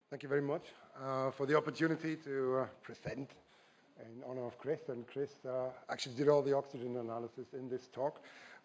Thank you very much for the opportunity to present in honor of Chris. And Chris actually did all the oxygen analysis in this talk.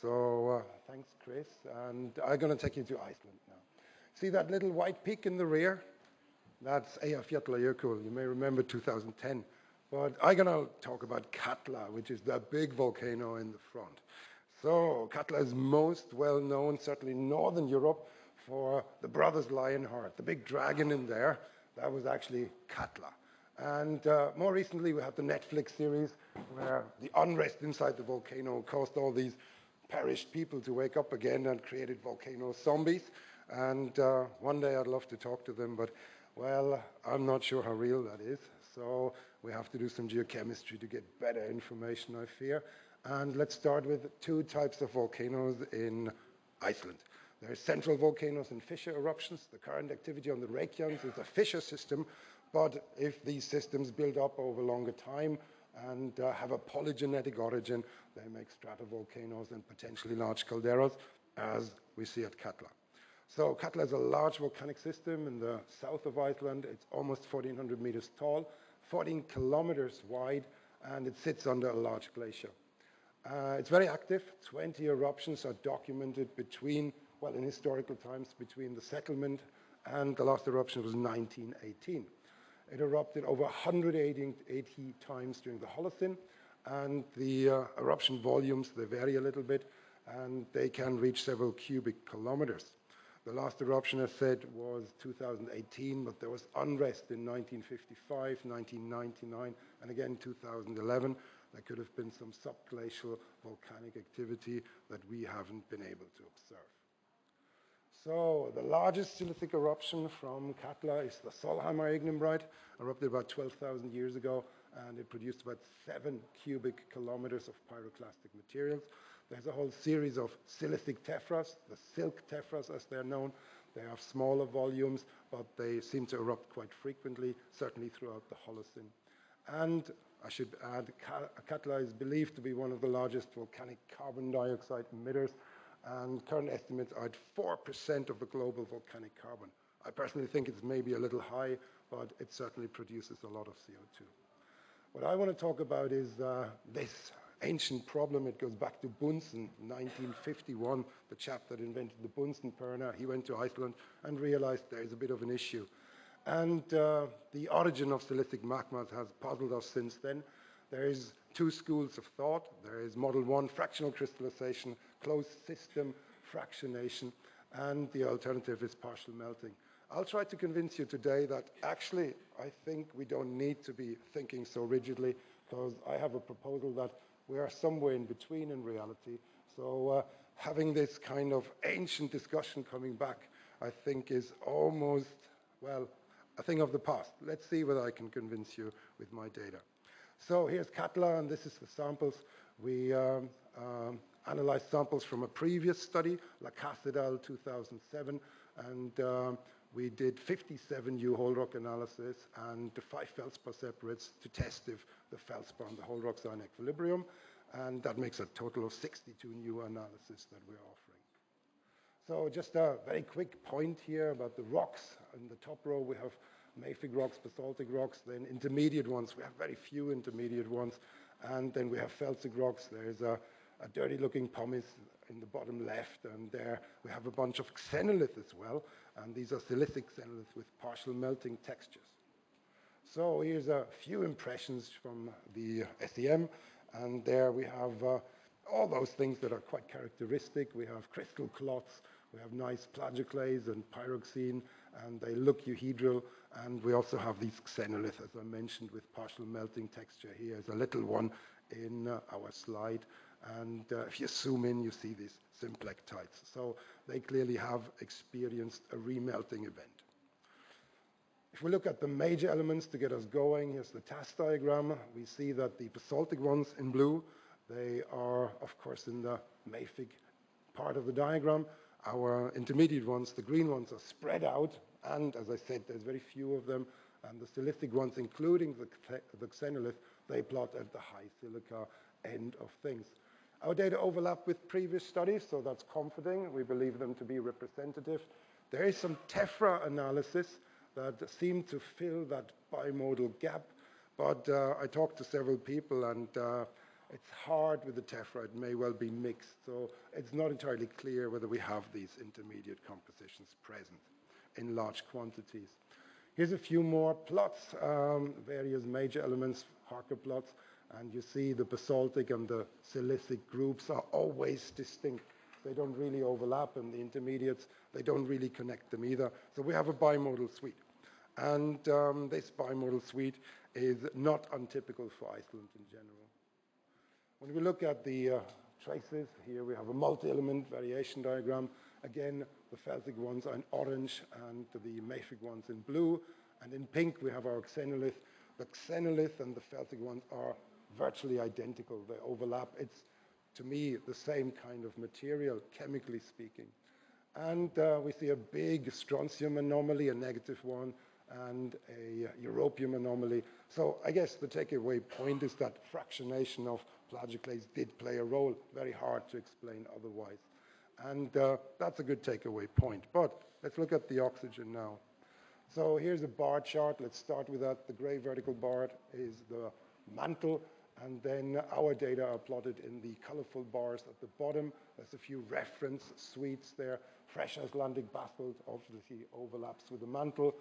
So thanks, Chris. And I'm going to take you to Iceland now. See that little white peak in the rear? That's Eyjafjallajökull. You may remember 2010. But I'm going to talk about KATLA, which is the big volcano in the front. So KATLA is most well known, certainly in Northern Europe, for the Brothers Lionheart, the big dragon in there. That was actually KATLA. And more recently, we had the Netflix series where the unrest inside the volcano caused all these perished people to wake up again and created volcano zombies. And one day I'd love to talk to them, but well, I'm not sure how real that is. So we have to do some geochemistry to get better information, I fear. And let's start with two types of volcanoes in Iceland. There are central volcanoes and fissure eruptions. The current activity on the Reykjanes is a fissure system, but if these systems build up over longer time and have a polygenetic origin, they make stratovolcanoes and potentially large calderas, as we see at KATLA. So KATLA is a large volcanic system in the south of Iceland. It's almost 1,400 meters tall, 14 kilometers wide, and it sits under a large glacier. It's very active. 20 eruptions are documented between, well, in historical times, between the settlement and the last eruption was 1918. It erupted over 180 times during the Holocene, and the eruption volumes, they vary a little bit, and they can reach several cubic kilometers. The last eruption, as said, was 2018, but there was unrest in 1955, 1999, and again 2011. There could have been some subglacial volcanic activity that we haven't been able to observe. So the largest silicic eruption from KATLA is the Solheimar ignimbrite, erupted about 12,000 years ago, and it produced about 7 cubic kilometers of pyroclastic materials. There's a whole series of silicic tephras, the silk tephras as they're known. They have smaller volumes, but they seem to erupt quite frequently, certainly throughout the Holocene. And I should add, KATLA is believed to be one of the largest volcanic carbon dioxide emitters, and current estimates are at 4% of the global volcanic carbon. I personally think it's maybe a little high, but it certainly produces a lot of CO2. What I want to talk about is this ancient problem. It goes back to Bunsen, 1951, the chap that invented the Bunsen burner. He went to Iceland and realized there is a bit of an issue. And the origin of silicic magmas has puzzled us since then. There is two schools of thought. There is model one, fractional crystallization, closed system fractionation, and the alternative is partial melting. I'll try to convince you today that actually I think we don't need to be thinking so rigidly, because I have a proposal that we are somewhere in between in reality. So having this kind of ancient discussion coming back, I think is almost, well, a thing of the past. Let's see whether I can convince you with my data. So here's KATLA, and this is the samples. We analyzed samples from a previous study, Lacasse et al. 2007, and we did 57 U-hole rock analysis and 5 feldspar separates to test if the feldspar and the whole rocks are in equilibrium, and that makes a total of 62 new analyses that we're offering. So just a very quick point here about the rocks. In the top row, we have mafic rocks, basaltic rocks, then intermediate ones. We have very few intermediate ones. And then we have felsic rocks. There's a dirty looking pumice in the bottom left. And there we have a bunch of xenolith as well. And these are silicic xenolith with partial melting textures. So here's a few impressions from the SEM. And there we have all those things that are quite characteristic. We have crystal clots, we have nice plagioclase and pyroxene, and they look euhedral. And we also have these xenolith, as I mentioned, with partial melting texture. Here's a little one in our slide. And if you zoom in, you see these symplectites. So they clearly have experienced a remelting event. If we look at the major elements to get us going, here's the TAS diagram. We see that the basaltic ones in blue, they are, of course, in the mafic part of the diagram. Our intermediate ones, the green ones, are spread out. And as I said, there's very few of them. And the silicic ones, including the xenolith, they plot at the high silica end of things. Our data overlap with previous studies, so that's comforting. We believe them to be representative. There is some tephra analysis that seem to fill that bimodal gap. But I talked to several people, and it's hard with the tephra. It may well be mixed. So it's not entirely clear whether we have these intermediate compositions present in large quantities. Here's a few more plots, various major elements, Harker plots, and you see the basaltic and the silicic groups are always distinct. They don't really overlap, and the intermediates, they don't really connect them either. So we have a bimodal suite. And this bimodal suite is not untypical for Iceland in general. When we look at the traces, here we have a multi-element variation diagram. Again, the felsic ones are in orange and the mafic ones in blue. And in pink, we have our xenolith. The xenolith and the felsic ones are virtually identical. They overlap. It's, to me, the same kind of material, chemically speaking. And we see a big strontium anomaly, a negative one, and a europium anomaly. So I guess the takeaway point is that fractionation of plagioclase did play a role, very hard to explain otherwise. And that's a good takeaway point. But let's look at the oxygen now. So here's a bar chart. Let's start with that. The gray vertical bar is the mantle, and then our data are plotted in the colorful bars at the bottom. There's a few reference suites there. Fresh Icelandic basalt obviously overlaps with the mantle.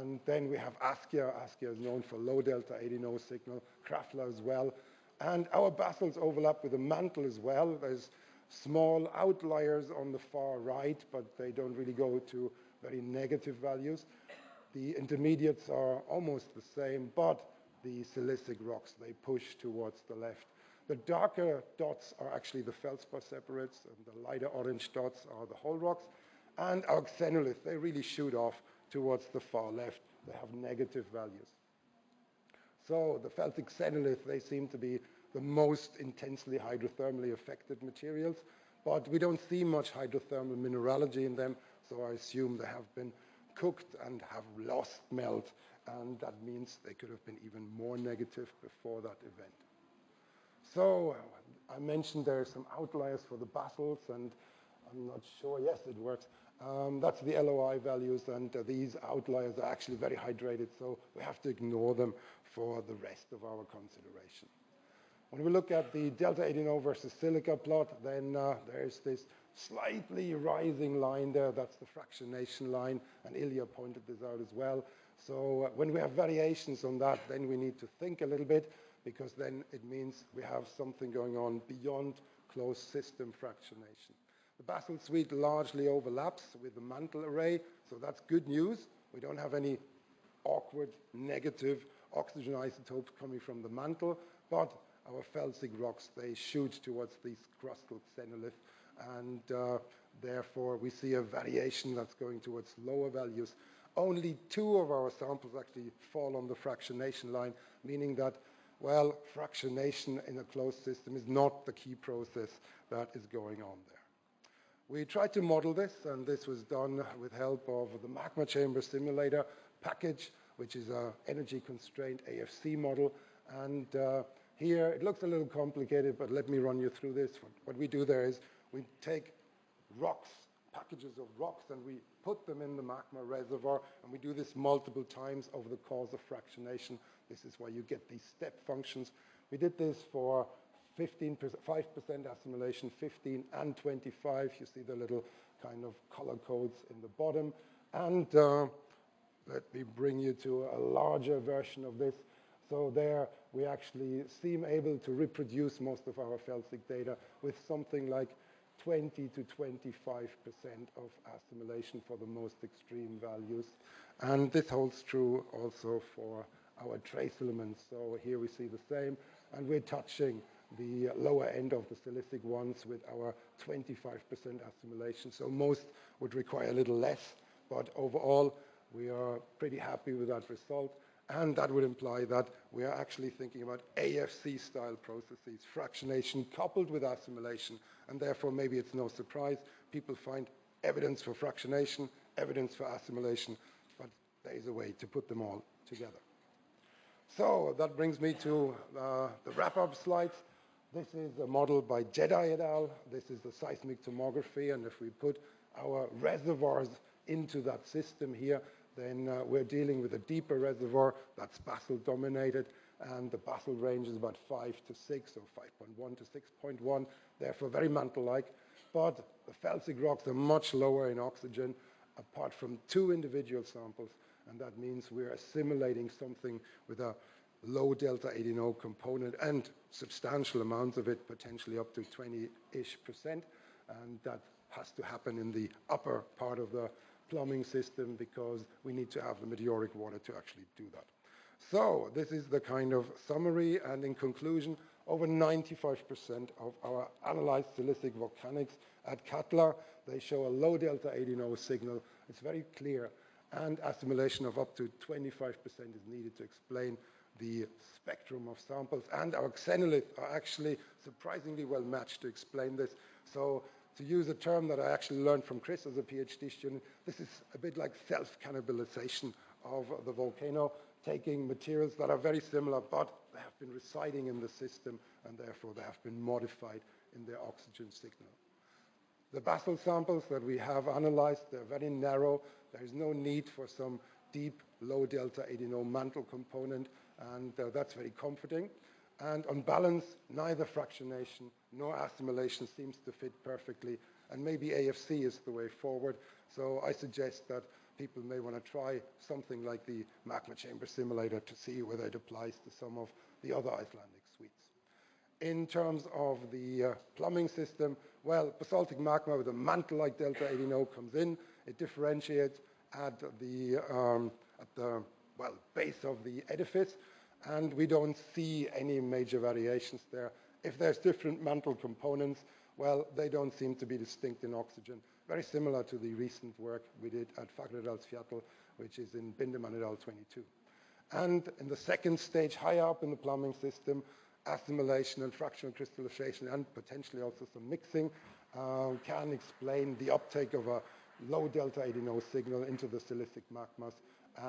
And then we have Askja. Askja is known for low delta 18O signal, KATLA as well. And our basalts overlap with the mantle as well. There's small outliers on the far right, but they don't really go to very negative values. The intermediates are almost the same, but the silicic rocks, they push towards the left. The darker dots are actually the feldspar separates, and the lighter orange dots are the whole rocks. And our xenoliths, they really shoot off towards the far left. They have negative values. So the felsic xenoliths, they seem to be the most intensely hydrothermally affected materials, but we don't see much hydrothermal mineralogy in them, so I assume they have been cooked and have lost melt, and that means they could have been even more negative before that event. So I mentioned there are some outliers for the basalts, and I'm not sure, yes, it works. That's the LOI values, and these outliers are actually very hydrated, so we have to ignore them for the rest of our consideration. When we look at the delta 18O versus silica plot, then there's this slightly rising line there. That's the fractionation line, and Ilya pointed this out as well. So when we have variations on that, then we need to think a little bit, because then it means we have something going on beyond closed system fractionation. The basalt suite largely overlaps with the mantle array, so that's good news. We don't have any awkward negative oxygen isotopes coming from the mantle, but our felsic rocks, they shoot towards these crustal xenoliths, and therefore we see a variation that's going towards lower values. Only 2 of our samples actually fall on the fractionation line, meaning that, well, fractionation in a closed system is not the key process that is going on there. We tried to model this, and this was done with help of the magma chamber simulator package, which is an energy-constrained AFC model. And here, it looks a little complicated, but let me run you through this. What we do there is we take rocks, packages of rocks, and we put them in the magma reservoir, and we do this multiple times over the course of fractionation. This is why you get these step functions. We did this for 5% assimilation, 15 and 25. You see the little kind of color codes in the bottom. And let me bring you to a larger version of this. So there we actually seem able to reproduce most of our felsic data with something like 20 to 25% of assimilation for the most extreme values. And this holds true also for our trace elements. So here we see the same, and we're touching the lower end of the silicic ones with our 25% assimilation. So most would require a little less, but overall we are pretty happy with that result. And that would imply that we are actually thinking about AFC-style processes, fractionation coupled with assimilation, and therefore maybe it's no surprise people find evidence for fractionation, evidence for assimilation, but there is a way to put them all together. So that brings me to the wrap-up slides. This is a model by Jedi et al. This is the seismic tomography, and if we put our reservoirs into that system here, then we're dealing with a deeper reservoir that's basalt dominated, and the basalt range is about 5 to 6 or 5.1 to 6.1, therefore very mantle-like. But the felsic rocks are much lower in oxygen, apart from 2 individual samples, and that means we're assimilating something with a low delta 18O component and substantial amounts of it, potentially up to 20-ish%, and that has to happen in the upper part of the plumbing system because we need to have the meteoric water to actually do that. So this is the kind of summary, and in conclusion, over 95% of our analyzed silicic volcanics at KATLA, they show a low delta 18O signal. It's very clear, and assimilation of up to 25% is needed to explain the spectrum of samples, and our xenoliths are actually surprisingly well matched to explain this. So to use a term that I actually learned from Chris as a PhD student, this is a bit like self-cannibalization of the volcano, taking materials that are very similar, but they have been residing in the system, and therefore they have been modified in their oxygen signal. The basalt samples that we have analyzed, they're very narrow. There is no need for some deep, low delta 18O mantle component, and that's very comforting. And on balance, neither fractionation nor assimilation seems to fit perfectly, and maybe AFC is the way forward. So I suggest that people may want to try something like the magma chamber simulator to see whether it applies to some of the other Icelandic suites. In terms of the plumbing system, well, basaltic magma with a mantle-like delta 18O comes in. It differentiates at the base of the edifice, and we don't see any major variations there. If there's different mantle components, well, they don't seem to be distinct in oxygen. Very similar to the recent work we did at Fagradalsfjall, which is in Bindemann et al. 22. And in the second stage, higher up in the plumbing system, assimilation and fractional crystallization, and potentially also some mixing, can explain the uptake of a low delta 18O signal into the silicic magmas,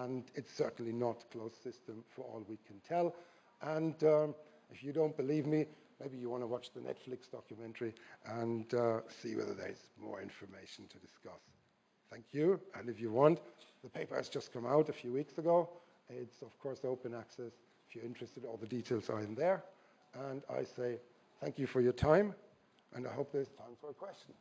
and it's certainly not a closed system for all we can tell. And if you don't believe me, maybe you want to watch the Netflix documentary and see whether there's more information to discuss. Thank you. And if you want, the paper has just come out a few weeks ago. It's, of course, open access. If you're interested, all the details are in there. And I say thank you for your time, and I hope there's time for a question.